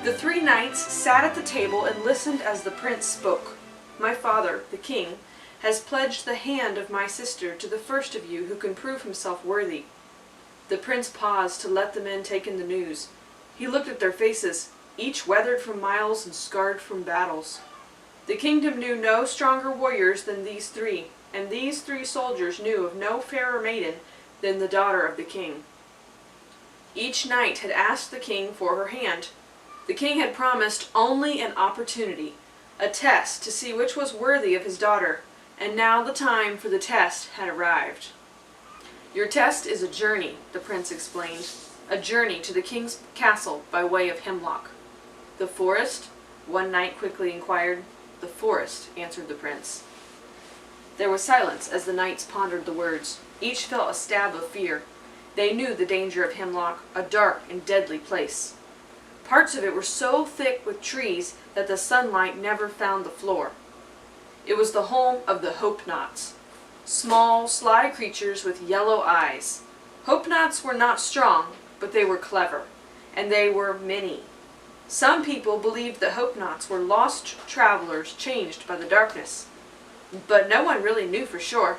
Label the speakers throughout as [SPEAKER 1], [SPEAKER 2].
[SPEAKER 1] The three knights sat at the table and listened as the prince spoke. "My father, the king, has pledged the hand of my sister to the first of you who can prove himself worthy." The prince paused to let the men take in the news. He looked at their faces, each weathered from miles and scarred from battles. The kingdom knew no stronger warriors than these three, and these three soldiers knew of no fairer maiden than the daughter of the king. Each knight had asked the king for her hand. The king had promised only an opportunity, a test to see which was worthy of his daughter, and now the time for the test had arrived. "Your test is a journey," the prince explained, "a journey to the king's castle by way of Hemlock." "The forest?" one knight quickly inquired. "The forest," answered the prince. There was silence as the knights pondered the words. Each felt a stab of fear. They knew the danger of Hemlock, a dark and deadly place. Parts of it were so thick with trees that the sunlight never found the floor. It was the home of the hope-knots, small, sly creatures with yellow eyes. Hope-knots were not strong, but they were clever, and they were many. Some people believed that hope-knots were lost travelers changed by the darkness, but no one really knew for sure.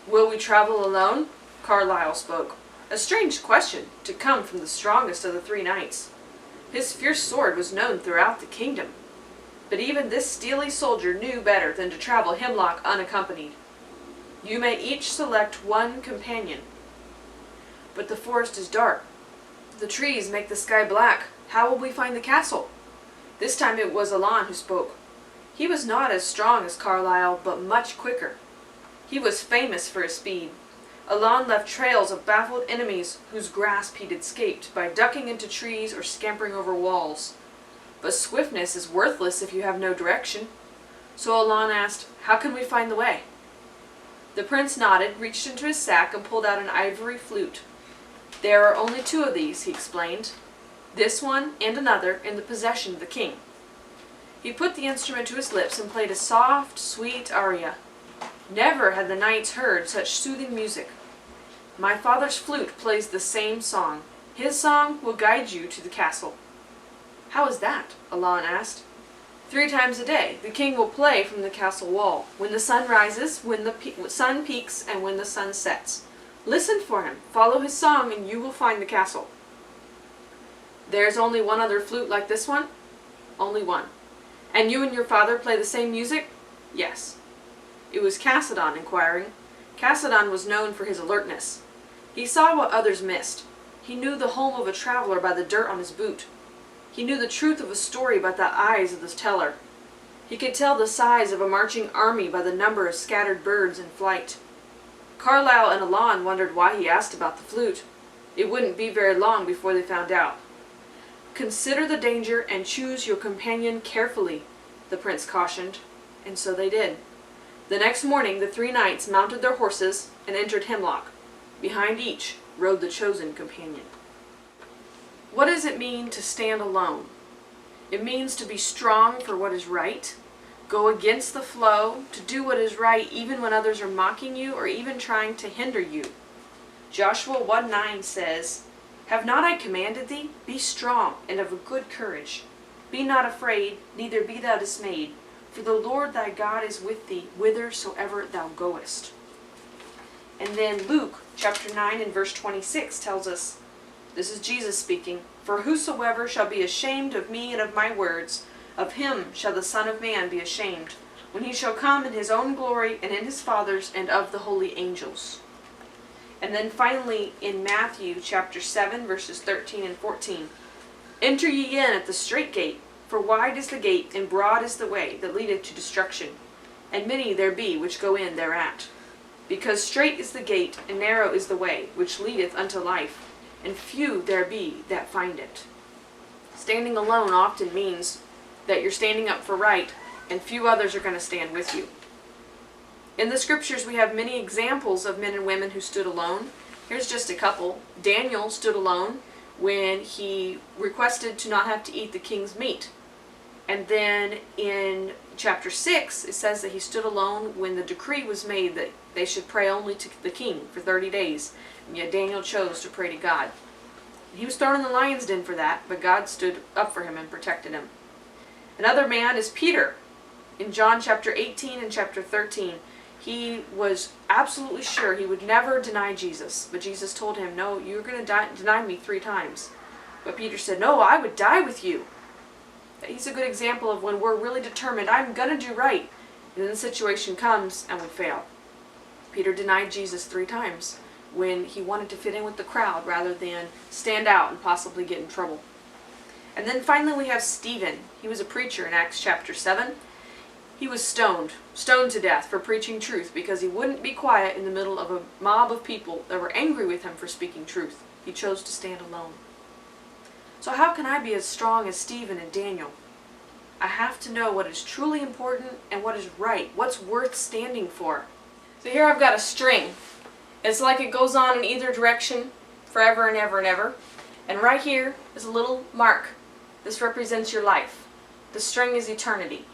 [SPEAKER 1] "Will we travel alone?" Carlyle spoke. A strange question to come from the strongest of the three knights. His fierce sword was known throughout the kingdom, but even this steely soldier knew better than to travel Hemlock unaccompanied. "You may each select one companion." "But the forest is dark. The trees make the sky black. How will we find the castle?" This time it was Alon who spoke. He was not as strong as Carlyle, but much quicker. He was famous for his speed. Alon left trails of baffled enemies whose grasp he'd escaped by ducking into trees or scampering over walls. But swiftness is worthless if you have no direction. So Alon asked, "How can we find the way?" The prince nodded, reached into his sack, and pulled out an ivory flute. "There are only two of these," he explained. "This one and another in the possession of the king." He put the instrument to his lips and played a soft, sweet aria. Never had the knights heard such soothing music. "My father's flute plays the same song. His song will guide you to the castle." "How is that?" Alon asked. 3 times a day the king will play from the castle wall, when the sun rises, when the sun peaks, and when the sun sets. Listen for him, follow his song, and you will find the castle." "There's only one other flute like this one?" "Only one." "And you and your father play the same music?" "Yes." It was Cassadon inquiring. Cassadon was known for his alertness. He saw what others missed. He knew the home of a traveler by the dirt on his boot. He knew the truth of a story by the eyes of the teller. He could tell the size of a marching army by the number of scattered birds in flight. Carlyle and Alon wondered why he asked about the flute. It wouldn't be very long before they found out. "Consider the danger and choose your companion carefully," the prince cautioned, and so they did. The next morning the 3 knights mounted their horses and entered Hemlock. Behind each rode the chosen companion. What does it mean to stand alone? It means to be strong for what is right, go against the flow, to do what is right even when others are mocking you or even trying to hinder you. Joshua 1:9 says, "Have not I commanded thee? Be strong and of a good courage. Be not afraid, neither be thou dismayed. For the Lord thy God is with thee, whithersoever thou goest." And then Luke chapter 9 and verse 26 tells us, this is Jesus speaking, "For whosoever shall be ashamed of me and of my words, of him shall the Son of Man be ashamed, when he shall come in his own glory and in his Father's and of the holy angels." And then finally in Matthew chapter 7 verses 13 and 14, "Enter ye in at the strait gate, for wide is the gate, and broad is the way that leadeth to destruction, and many there be which go in thereat. Because strait is the gate, and narrow is the way, which leadeth unto life, and few there be that find it." Standing alone often means that you're standing up for right, and few others are going to stand with you. In the scriptures we have many examples of men and women who stood alone. Here's just a couple. Daniel stood alone when he requested to not have to eat the king's meat. And then in chapter 6, it says that he stood alone when the decree was made that they should pray only to the king for 30 days. And yet Daniel chose to pray to God. He was thrown in the lion's den for that, but God stood up for him and protected him. Another man is Peter. In John chapter 18 and chapter 13, he was absolutely sure he would never deny Jesus. But Jesus told him, no, you're going to deny me 3 times. But Peter said, no, I would die with you. He's a good example of when we're really determined, I'm going to do right. And then the situation comes and we fail. Peter denied Jesus 3 times when he wanted to fit in with the crowd rather than stand out and possibly get in trouble. And then finally we have Stephen. He was a preacher in Acts chapter 7. He was stoned to death for preaching truth because he wouldn't be quiet in the middle of a mob of people that were angry with him for speaking truth. He chose to stand alone. So how can I be as strong as Stephen and Daniel? I have to know what is truly important and what is right, what's worth standing for. So here I've got a string. It's like it goes on in either direction forever and ever and ever. And right here is a little mark. This represents your life. The string is eternity.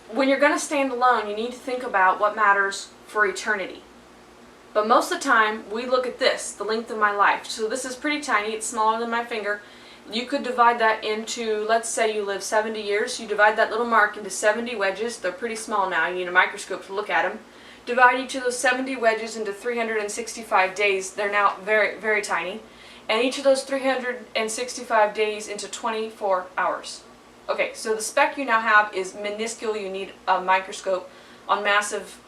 [SPEAKER 1] When you're going to stand alone, you need to think about what matters for eternity. But most of the time, we look at this, the length of my life. So this is pretty tiny. It's smaller than my finger. You could divide that into, let's say you live 70 years. You divide that little mark into 70 wedges. They're pretty small now. You need a microscope to look at them. Divide each of those 70 wedges into 365 days. They're now very, very tiny. And each of those 365 days into 24 hours. Okay, so the speck you now have is minuscule. You need a microscope on massive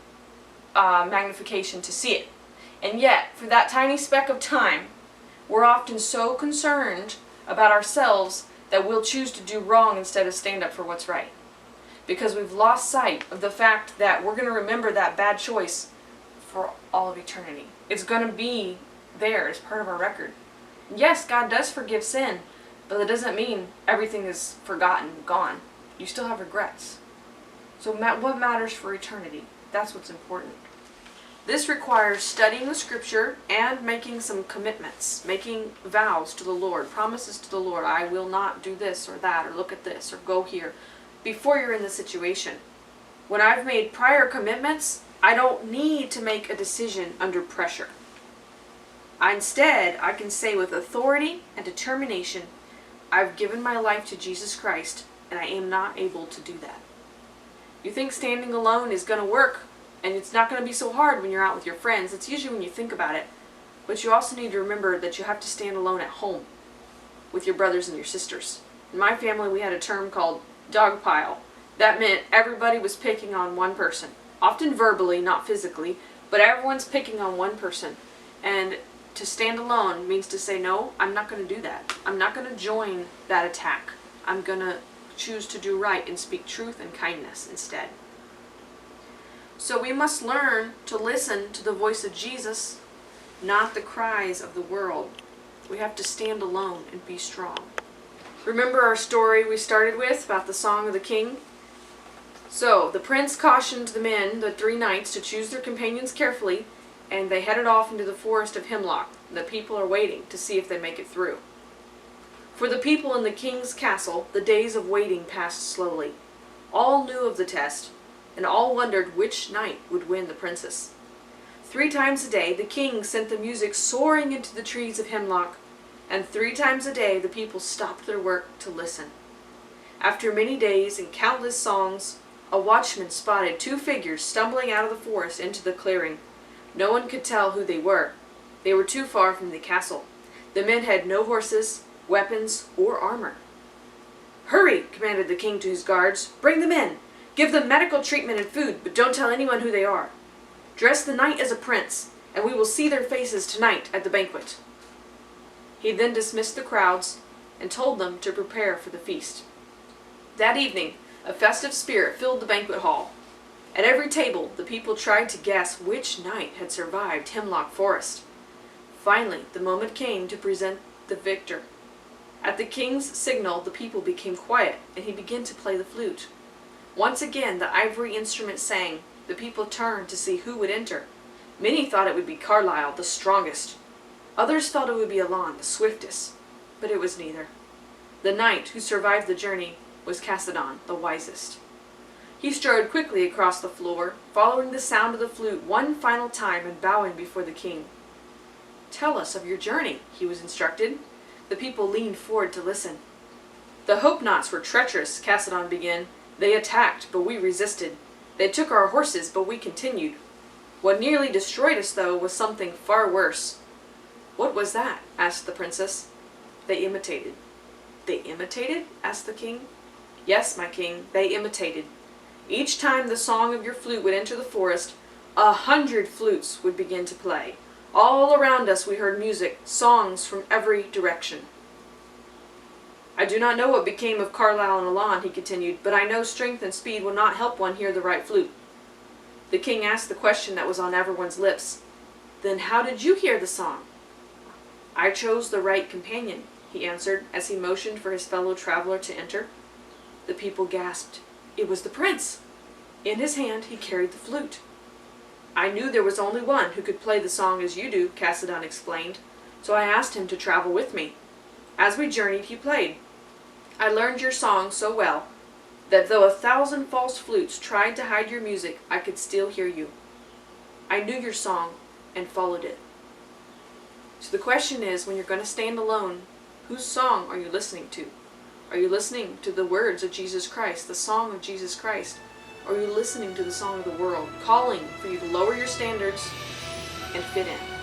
[SPEAKER 1] magnification to see it. And yet, for that tiny speck of time, we're often so concerned about ourselves that we'll choose to do wrong instead of stand up for what's right. Because we've lost sight of the fact that we're going to remember that bad choice for all of eternity. It's going to be there as part of our record. Yes, God does forgive sin, but that doesn't mean everything is forgotten, gone. You still have regrets. So what matters for eternity? That's what's important. This requires studying the scripture and making some commitments, making vows to the Lord, promises to the Lord. I will not do this or that, or look at this, or go here, before you're in the situation. When I've made prior commitments, I don't need to make a decision under pressure. Instead, I can say with authority and determination, I've given my life to Jesus Christ, and I am not able to do that. You think standing alone is going to work, and it's not going to be so hard when you're out with your friends. It's usually when you think about it. But you also need to remember that you have to stand alone at home with your brothers and your sisters. In my family, we had a term called dog pile. That meant everybody was picking on one person. Often verbally, not physically, but everyone's picking on one person. And to stand alone means to say, no, I'm not going to do that. I'm not going to join that attack. I'm going to choose to do right and speak truth and kindness instead. So we must learn to listen to the voice of Jesus, not the cries of the world. We have to stand alone and be strong. Remember our story we started with about the song of the king? So the prince cautioned the men, the 3 knights, to choose their companions carefully, and they headed off into the forest of hemlock. The people are waiting to see if they make it through. For the people in the king's castle, the days of waiting passed slowly. All knew of the test, and all wondered which knight would win the princess. 3 times a day the king sent the music soaring into the trees of hemlock, and 3 times a day the people stopped their work to listen. After many days and countless songs, a watchman spotted 2 figures stumbling out of the forest into the clearing. No one could tell who they were. They were too far from the castle. The men had no horses, weapons, or armor. "Hurry!" commanded the king to his guards. "Bring them in. Give them medical treatment and food, but don't tell anyone who they are. Dress the knight as a prince, and we will see their faces tonight at the banquet." He then dismissed the crowds and told them to prepare for the feast. That evening, a festive spirit filled the banquet hall. At every table, the people tried to guess which knight had survived Hemlock Forest. Finally, the moment came to present the victor. At the king's signal, the people became quiet, and he began to play the flute. Once again, the ivory instrument sang. The people turned to see who would enter. Many thought it would be Carlyle, the strongest. Others thought it would be Alon, the swiftest. But it was neither. The knight who survived the journey was Cassadon, the wisest. He strode quickly across the floor, following the sound of the flute one final time and bowing before the king. Tell us of your journey, he was instructed. The people leaned forward to listen. The Hope-Knots were treacherous, Cassidon began. They attacked, but we resisted. They took our horses, but we continued. What nearly destroyed us, though, was something far worse. What was that? Asked the princess. They imitated. They imitated? Asked the king. Yes, my king, they imitated. Each time the song of your flute would enter the forest, 100 flutes would begin to play. All around us we heard music, songs from every direction. I do not know what became of Carlisle and Elan, he continued, but I know strength and speed will not help one hear the right flute. The king asked the question that was on everyone's lips. Then how did you hear the song? I chose the right companion, he answered, as he motioned for his fellow traveler to enter. The people gasped. It was the prince. In his hand he carried the flute. I knew there was only one who could play the song as you do, Cassidon explained, so I asked him to travel with me. As we journeyed, he played. I learned your song so well that though 1,000 false flutes tried to hide your music, I could still hear you. I knew your song and followed it. So the question is, when you're going to stand alone, whose song are you listening to? Are you listening to the words of Jesus Christ, the song of Jesus Christ? Or are you listening to the song of the world, calling for you to lower your standards and fit in?